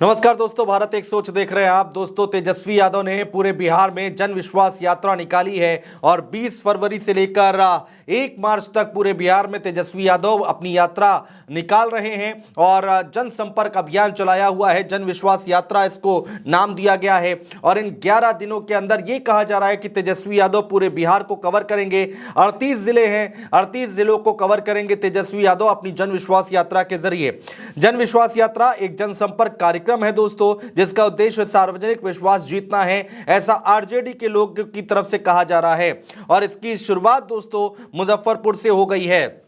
नमस्कार दोस्तों, भारत एक सोच देख रहे हैं आप। दोस्तों, तेजस्वी यादव ने पूरे बिहार में जन विश्वास यात्रा निकाली है और 20 फरवरी से लेकर 1 मार्च तक पूरे बिहार में तेजस्वी यादव अपनी यात्रा निकाल रहे हैं और जनसंपर्क अभियान चलाया हुआ है। जन विश्वास यात्रा इसको नाम दिया गया है और इन 11 दिनों के अंदर यह कहा जा रहा है कि तेजस्वी यादव पूरे बिहार को कवर करेंगे। 38 जिले हैं, 38 जिलों को कवर करेंगे तेजस्वी यादव अपनी जन विश्वास यात्रा के जरिए। जन विश्वास यात्रा एक जनसंपर्क कार्यक्रम है दोस्तों, जिसका उद्देश्य सार्वजनिक विश्वास जीतना है, ऐसा आरजेडी के लोग की तरफ से कहा जा रहा है। और इसकी शुरुआत दोस्तों मुजफ्फरपुर से हो गई है।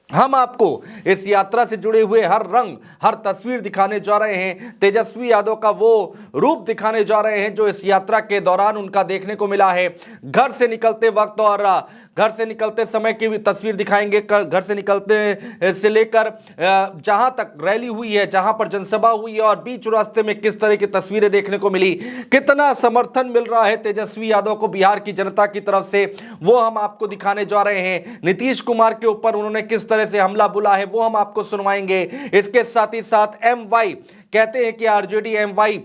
हम आपको इस यात्रा से जुड़े हुए हर रंग, हर तस्वीर दिखाने जा रहे हैं। तेजस्वी यादव का वो रूप दिखाने जा रहे हैं जो इस यात्रा के दौरान उनका देखने को मिला है। घर से निकलते वक्त और घर से निकलते समय की भी तस्वीर दिखाएंगे। घर से निकलते से लेकर जहां तक रैली हुई है, जहां पर जनसभा हुई है और बीच रास्ते में किस तरह की तस्वीरें देखने को मिली, कितना समर्थन मिल रहा है तेजस्वी यादव को बिहार की जनता की तरफ से, वो हम आपको दिखाने जा रहे हैं। नीतीश कुमार के ऊपर उन्होंने किस तरह से हमला बोला है वो हम आपको सुनवाएंगे। इसके साथ ही साथ MY कहते हैं कि आरजेडी MY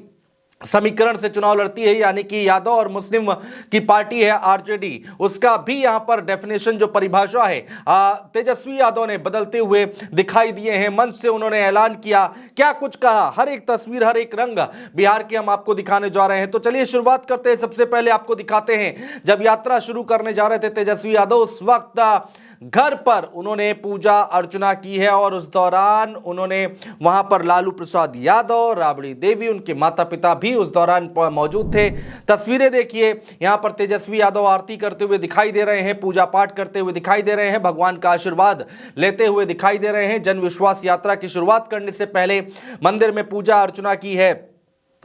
समीकरण से चुनाव लड़ती है, यानी कि यादव और मुस्लिम की पार्टी है आरजेडी, उसका भी यहां पर डेफिनेशन जो परिभाषा है तेजस्वी यादव ने बदलते हुए दिखाई दिए हैं। मंच से उन्होंने ऐलान किया, क्या कुछ कहा, हर एक तस्वीर, हर एक रंग बिहार के हम आपको दिखाने जा रहे हैं। तो चलिए शुरुआत करते हैं। सबसे पहले आपको दिखाते हैं जब यात्रा शुरू करने जा रहे थे तेजस्वी यादव, उस वक्त घर पर उन्होंने पूजा अर्चना की है और उस दौरान उन्होंने वहां पर लालू प्रसाद यादव, राबड़ी देवी, उनके माता पिता भी उस दौरान मौजूद थे। तस्वीरें देखिए, यहां पर तेजस्वी यादव आरती करते हुए दिखाई दे रहे हैं, पूजा पाठ करते हुए दिखाई दे रहे हैं, भगवान का आशीर्वाद लेते हुए दिखाई दे रहे हैं। जन विश्वास यात्रा की शुरुआत करने से पहले मंदिर में पूजा अर्चना की है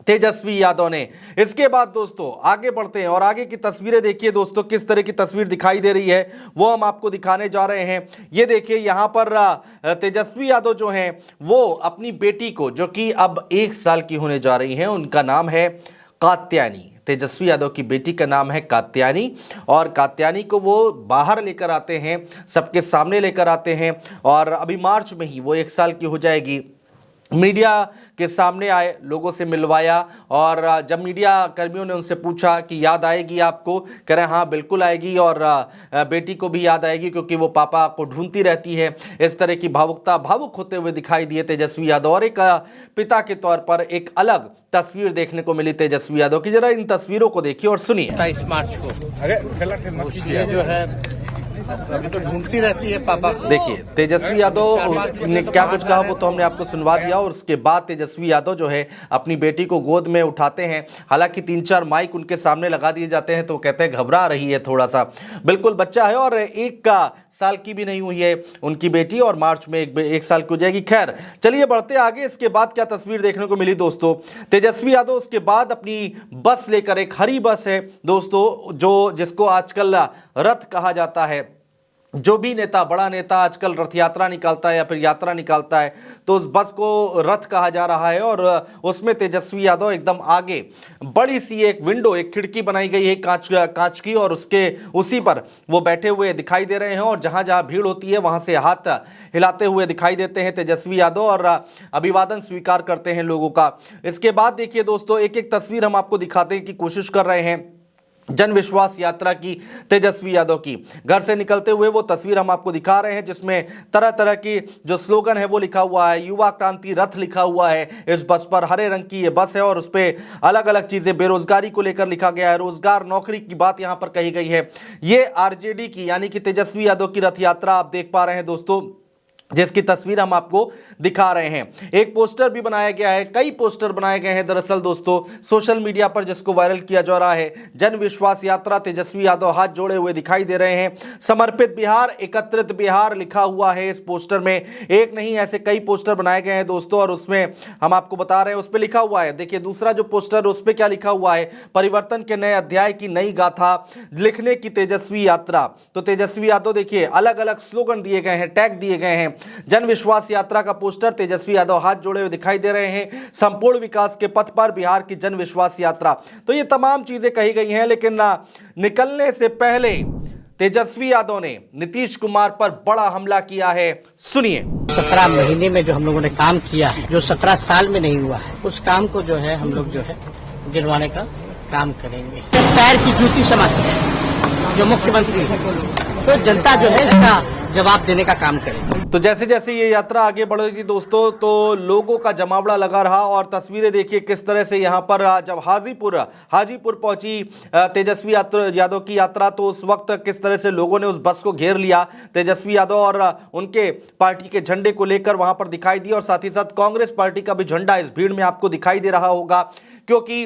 तेजस्वी यादव ने। इसके बाद दोस्तों आगे बढ़ते हैं और आगे की तस्वीरें देखिए दोस्तों, किस तरह की तस्वीर दिखाई दे रही है वो हम आपको दिखाने जा रहे हैं। ये देखिए, यहां पर तेजस्वी यादव जो हैं वो अपनी बेटी को, जो कि अब 1 साल की होने जा रही हैं, उनका नाम है कात्यायनी। तेजस्वी यादव की बेटी का नाम है कात्यायनी और कात्यायनी को वो बाहर लेकर आते हैं, सबके सामने लेकर आते हैं और अभी मार्च में ही वो 1 साल की हो जाएगी। मीडिया के सामने आए, लोगों से मिलवाया और जब मीडिया कर्मियों ने उनसे पूछा कि याद आएगी आपको, कह रहे हैं हाँ बिल्कुल आएगी और बेटी को भी याद आएगी क्योंकि वो पापा को ढूंढती रहती है। इस तरह की भावुक होते हुए दिखाई दिए तेजस्वी यादव और एक पिता के तौर पर एक अलग तस्वीर देखने को मिली तेजस्वी यादव की। जरा इन तस्वीरों को देखिए और सुनिए। 27 मार्च को ये जो है अभी तो ढूंढती रहती है पापा। देखिए तेजस्वी यादव ने क्या कुछ कहा वो तो हमने आपको सुनवा दिया और उसके बाद तेजस्वी यादव जो है अपनी बेटी को गोद में उठाते हैं। हालांकि 3-4 माइक उनके सामने लगा दिए जाते हैं तो कहते हैं घबरा रही है थोड़ा सा। बिल्कुल बच्चा है और 1 साल की भी नहीं हुई है उनकी बेटी और मार्च में 1 साल की हो जाएगी। खैर चलिए बढ़ते आगे। इसके बाद क्या तस्वीर देखने को मिली दोस्तों, तेजस्वी यादव उसके बाद अपनी बस लेकर, एक हरी बस है दोस्तों जो जिसको आजकल रथ कहा जाता है, जो भी नेता, बड़ा नेता आजकल रथ यात्रा निकालता है या फिर यात्रा निकालता है तो उस बस को रथ कहा जा रहा है और उसमें तेजस्वी यादव एकदम आगे बड़ी सी एक विंडो, एक खिड़की बनाई गई है कांच की और उसके उसी पर वो बैठे हुए दिखाई दे रहे हैं और जहां जहां भीड़ होती है वहां से हाथ हिलाते हुए दिखाई देते हैं तेजस्वी यादव और अभिवादन स्वीकार करते हैं लोगों का। इसके बाद देखिए दोस्तों, एक एक तस्वीर हम आपको दिखाने की कोशिश कर रहे हैं जन विश्वास यात्रा की तेजस्वी यादव की। घर से निकलते हुए वो तस्वीर हम आपको दिखा रहे हैं जिसमें तरह तरह की जो स्लोगन है वो लिखा हुआ है, युवा क्रांति रथ लिखा हुआ है इस बस पर। हरे रंग की ये बस है और उस पर अलग अलग चीजें बेरोजगारी को लेकर लिखा गया है, रोजगार नौकरी की बात यहां पर कही गई है। ये आरजेडी की यानी कि तेजस्वी यादव की रथ यात्रा आप देख पा रहे हैं दोस्तों, जिसकी तस्वीर हम आपको दिखा रहे हैं। एक पोस्टर भी बनाया गया है, कई पोस्टर बनाए गए हैं दरअसल दोस्तों सोशल मीडिया पर, जिसको वायरल किया जा रहा है। जन विश्वास यात्रा, तेजस्वी यादव हाथ जोड़े हुए दिखाई दे रहे हैं। समर्पित बिहार, एकत्रित बिहार लिखा हुआ है इस पोस्टर में। एक नहीं ऐसे कई पोस्टर बनाए गए हैं दोस्तों और उसमें हम आपको बता रहे हैं, उस पर लिखा हुआ है, देखिए दूसरा जो पोस्टर उस पर क्या लिखा हुआ है, परिवर्तन के नए अध्याय की नई गाथा लिखने की तेजस्वी यात्रा। तो तेजस्वी यादव देखिए अलग अलग स्लोगन दिए गए हैं, टैग दिए गए हैं। जन विश्वास यात्रा का पोस्टर, तेजस्वी यादव हाथ जोड़े हुए दिखाई दे रहे हैं। संपूर्ण विकास के पथ पर बिहार की जन विश्वास यात्रा, तो ये तमाम चीजें कही गई हैं। लेकिन निकलने से पहले तेजस्वी यादव ने नीतीश कुमार पर बड़ा हमला किया है, सुनिए। 17 महीने में जो हम लोगों ने काम किया है, जो 17 साल में नहीं हुआ है, उस काम को जो है हम लोग जो है गिनवाने का काम करेंगे। पैर की जूती समझते हैं जो मुख्यमंत्री है, तो जनता जो है इसका जवाब देने का काम करेगी। तो जैसे जैसे ये यात्रा आगे बढ़ रही थी दोस्तों, तो लोगों का जमावड़ा लगा रहा और तस्वीरें देखिए किस तरह से यहाँ पर जब हाजीपुर पहुंची तेजस्वी यादव की यात्रा, तो उस वक्त किस तरह से लोगों ने उस बस को घेर लिया। तेजस्वी यादव और उनके पार्टी के झंडे को लेकर वहां पर दिखाई दिया और साथ ही साथ कांग्रेस पार्टी का भी झंडा इस भीड़ में आपको दिखाई दे रहा होगा, क्योंकि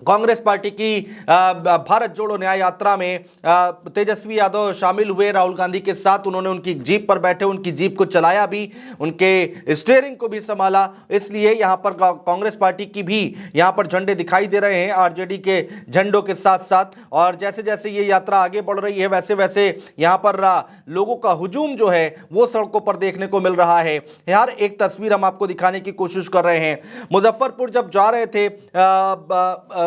कांग्रेस पार्टी की भारत जोड़ो न्याय यात्रा में तेजस्वी यादव शामिल हुए राहुल गांधी के साथ। उन्होंने उनकी जीप पर बैठे, उनकी जीप को चलाया भी, उनके स्टीयरिंग को भी संभाला। इसलिए यहां पर कांग्रेस पार्टी की भी यहां पर झंडे दिखाई दे रहे हैं आरजेडी के झंडों के साथ साथ। और जैसे जैसे ये यात्रा आगे बढ़ रही है वैसे वैसे यहां पर लोगों का हुजूम जो है वो सड़कों पर देखने को मिल रहा है। यार एक तस्वीर हम आपको दिखाने की कोशिश कर रहे हैं। मुजफ्फरपुर जब जा रहे थे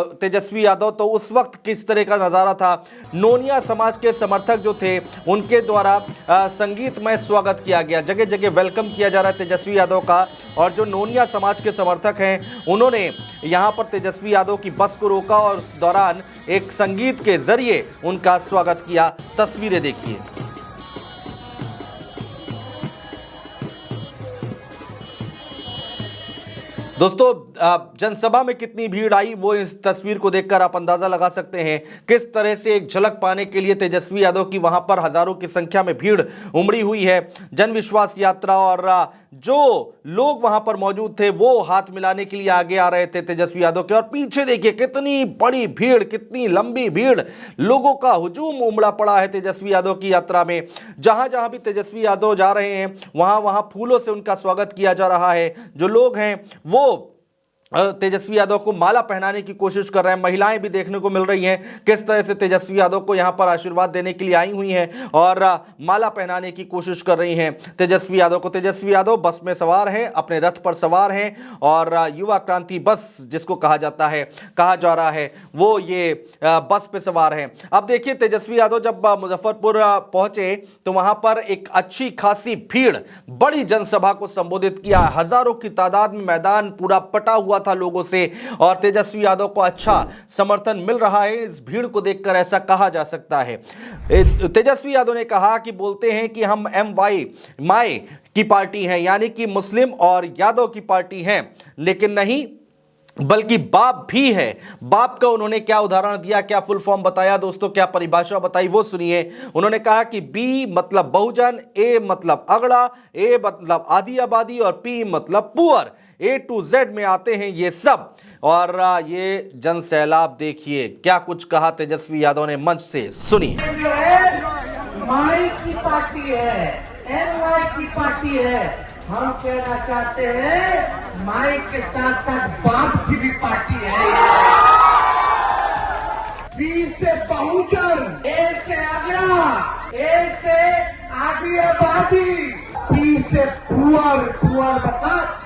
तेजस्वी यादव, तो उस वक्त किस तरह का नजारा था। नोनिया समाज के समर्थक जो थे उनके द्वारा संगीतमय स्वागत किया गया, जगह जगह वेलकम किया जा रहा है तेजस्वी यादव का। और जो नोनिया समाज के समर्थक हैं उन्होंने यहां पर तेजस्वी यादव की बस को रोका और उस दौरान एक संगीत के जरिए उनका स्वागत किया। तस्वीरें देखिए। दोस्तों जनसभा में कितनी भीड़ आई वो इस तस्वीर को देखकर आप अंदाजा लगा सकते हैं। किस तरह से एक झलक पाने के लिए तेजस्वी यादव की वहां पर हजारों की संख्या में भीड़ उमड़ी हुई है। जन विश्वास यात्रा और जो लोग वहां पर मौजूद थे वो हाथ मिलाने के लिए आगे आ रहे थे तेजस्वी यादव के। और पीछे देखिए कितनी बड़ी भीड़, कितनी लंबी भीड़, लोगों का हुजूम उमड़ा पड़ा है तेजस्वी यादव की यात्रा में। जहां जहां भी तेजस्वी यादव जा रहे हैं वहां वहां फूलों से उनका स्वागत किया जा रहा है। जो लोग हैं वो तेजस्वी यादव को माला पहनाने की कोशिश कर रहे हैं। महिलाएं भी देखने को मिल रही हैं किस तरह से तेजस्वी यादव को यहां पर आशीर्वाद देने के लिए आई हुई हैं और माला पहनाने की कोशिश कर रही हैं तेजस्वी यादव को। तेजस्वी यादव बस में सवार हैं, अपने रथ पर सवार हैं और युवा क्रांति बस जिसको कहा जा रहा है वो ये बस पे सवार है। अब देखिए तेजस्वी यादव जब मुजफ्फरपुर पहुंचे तो वहां पर एक अच्छी खासी भीड़, बड़ी जनसभा को संबोधित किया। हजारों की तादाद में मैदान पूरा पटा हुआ था लोगों से और तेजस्वी यादव को अच्छा समर्थन मिल रहा है। इस भीड़ को देखकर ऐसा कहा जा सकता है। तेजस्वी यादव ने कहा कि बोलते हैं कि हम माई की पार्टी हैं, यानी कि मुस्लिम और यादव की पार्टी हैं, लेकिन नहीं बल्कि बाप भी है। बाप का उन्होंने क्या उदाहरण दिया, क्या फुल फॉर्म बताया दोस्तों, क्या परिभाषा बताई वो सुनिए। उन्होंने कहा कि बी मतलब बहुजन, ए मतलब अगड़ा, ए मतलब आधी आबादी और पी मतलब पुअर। A to Z में आते हैं ये सब। और ये जन सैलाब देखिए क्या कुछ कहा तेजस्वी यादव ने मंच से, सुनिए। जो है माई की पार्टी है, MY की पार्टी है। हम कहना चाहते हैं माई के साथ साथ बाप की भी पार्टी है। बी से बहुजन, ए से अगला, ए से आधी आबादी, पी से पुअर मतलब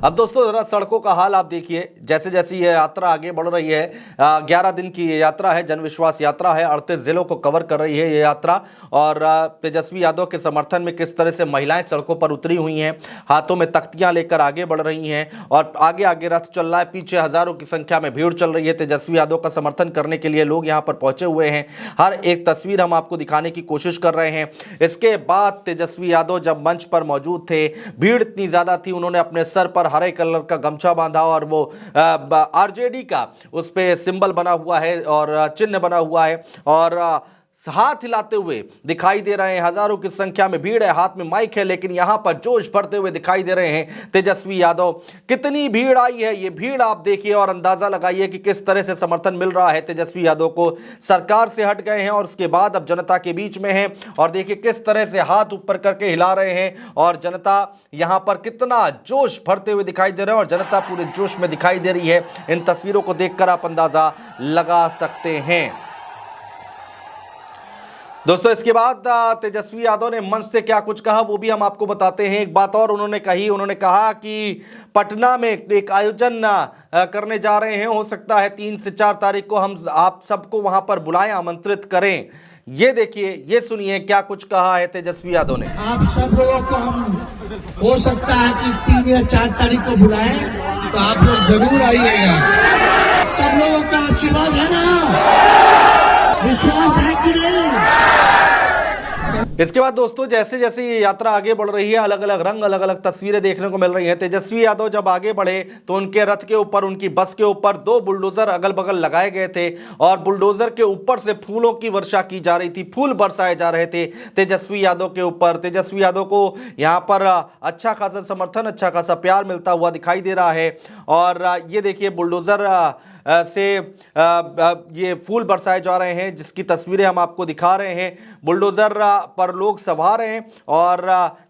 अब दोस्तों जरा सड़कों का हाल आप देखिए। जैसे जैसे ये यात्रा आगे बढ़ रही है, 11 दिन की ये यात्रा है, जन विश्वास यात्रा है, 38 जिलों को कवर कर रही है ये यात्रा। और तेजस्वी यादव के समर्थन में किस तरह से महिलाएं सड़कों पर उतरी हुई हैं, हाथों में तख्तियां लेकर आगे बढ़ रही हैं और आगे आगे रथ चल रहा है। पीछे हजारों की संख्या में भीड़ चल रही है। तेजस्वी यादव का समर्थन करने के लिए लोग यहाँ पर पहुंचे हुए हैं। हर एक तस्वीर हम आपको दिखाने की कोशिश कर रहे हैं। इसके बाद तेजस्वी यादव जब मंच पर मौजूद थे, भीड़ इतनी ज्यादा थी, उन्होंने अपने सर पर हरे कलर का गमछा बांधा और वो आरजेडी का उस पे सिंबल बना हुआ है और चिन्ह बना हुआ है और हाथ हिलाते हुए दिखाई दे रहे हैं। हजारों की संख्या में भीड़ है, हाथ में माइक है, लेकिन यहां पर जोश भरते हुए दिखाई दे रहे हैं तेजस्वी यादव। कितनी भीड़ आई है, ये भीड़ आप देखिए और अंदाजा लगाइए कि किस तरह से समर्थन मिल रहा है तेजस्वी यादव को। सरकार से हट गए हैं और उसके बाद अब जनता के बीच में हैं और देखिए किस तरह से हाथ ऊपर करके हिला रहे हैं और जनता यहां पर कितना जोश भरते हुए दिखाई दे रहे हैं और जनता पूरे जोश में दिखाई दे रही है। इन तस्वीरों को देखकर आप अंदाजा लगा सकते हैं। दोस्तों इसके बाद तेजस्वी यादव ने मंच से क्या कुछ कहा वो भी हम आपको बताते हैं। एक बात और उन्होंने कहा कि पटना में एक आयोजन करने जा रहे हैं, हो सकता है 3 से 4 तारीख को हम आप सबको वहां पर बुलाएं, आमंत्रित करें। ये देखिए, ये सुनिए क्या कुछ कहा है तेजस्वी यादव ने। आप सब लोगों को हम हो सकता है कि 3 या 4 तारीख को बुलाएं, तो आप लोग जरूर आइएगा। सब लोगों का आशीर्वाद है ना, विश्वास है कि नहीं? इसके बाद दोस्तों जैसे जैसे ये यात्रा आगे बढ़ रही है, अलग अलग रंग, अलग अलग तस्वीरें देखने को मिल रही हैं। तेजस्वी यादव जब आगे बढ़े तो उनके रथ के ऊपर, उनकी बस के ऊपर 2 बुलडोजर अगल बगल लगाए गए थे और बुलडोजर के ऊपर से फूलों की वर्षा की जा रही थी, फूल बरसाए जा रहे थे तेजस्वी यादव के ऊपर। तेजस्वी यादव को यहाँ पर अच्छा खासा समर्थन, अच्छा खासा प्यार मिलता हुआ दिखाई दे रहा है। और ये देखिए बुलडोजर से ये फूल बरसाए जा रहे हैं, जिसकी तस्वीरें हम आपको दिखा रहे हैं। बुलडोजर पर लोग सवार हैं और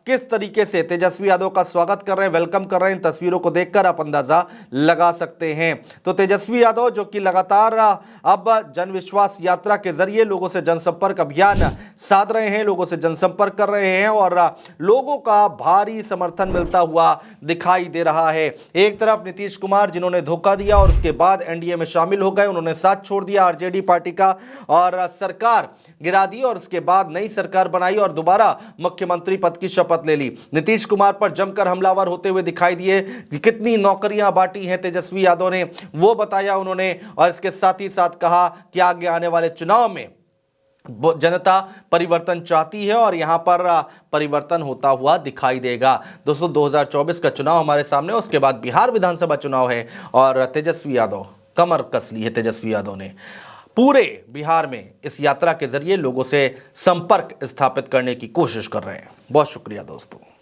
किस तरीके से तेजस्वी यादव का स्वागत कर रहे हैं, वेलकम कर रहे हैं, इन तस्वीरों को देखकर आप अंदाजा लगा सकते हैं। तो तेजस्वी यादव जो कि लगातार अब जन विश्वास यात्रा के जरिए लोगों से जनसंपर्क अभियान साध रहे हैं, लोगों से जनसंपर्क कर रहे हैं और लोगों का भारी समर्थन मिलता हुआ दिखाई दे रहा है। एक तरफ नीतीश कुमार जिन्होंने धोखा दिया और उसके बाद एनडीए में शामिल हो गए, उन्होंने साथ छोड़ दिया आरजेडी पार्टी का और सरकार गिरा दी और उसके बाद नई सरकार बनाई और दोबारा मुख्यमंत्री पद की शपथ ले ली। नीतीश कुमार पर जमकर हमलावर होते हुए दिखाई दिए। कितनी नौकरियां बांटी हैं तेजस्वी यादव ने, वो बताया उन्होंने। और इसके साथ ही साथ कहा कि आगे आने वाले चुनाव में जनता परिवर्तन चाहती है और यहां पर परिवर्तन होता हुआ दिखाई देगा। दोस्तों 2024 का चुनाव हमारे सामने, उसके बाद बिहार विधानसभा चुनाव है और तेजस्वी यादव कमर कस ली है। तेजस्वी यादव ने पूरे बिहार में इस यात्रा के जरिए लोगों से संपर्क स्थापित करने की कोशिश कर रहे हैं। बहुत शुक्रिया दोस्तों।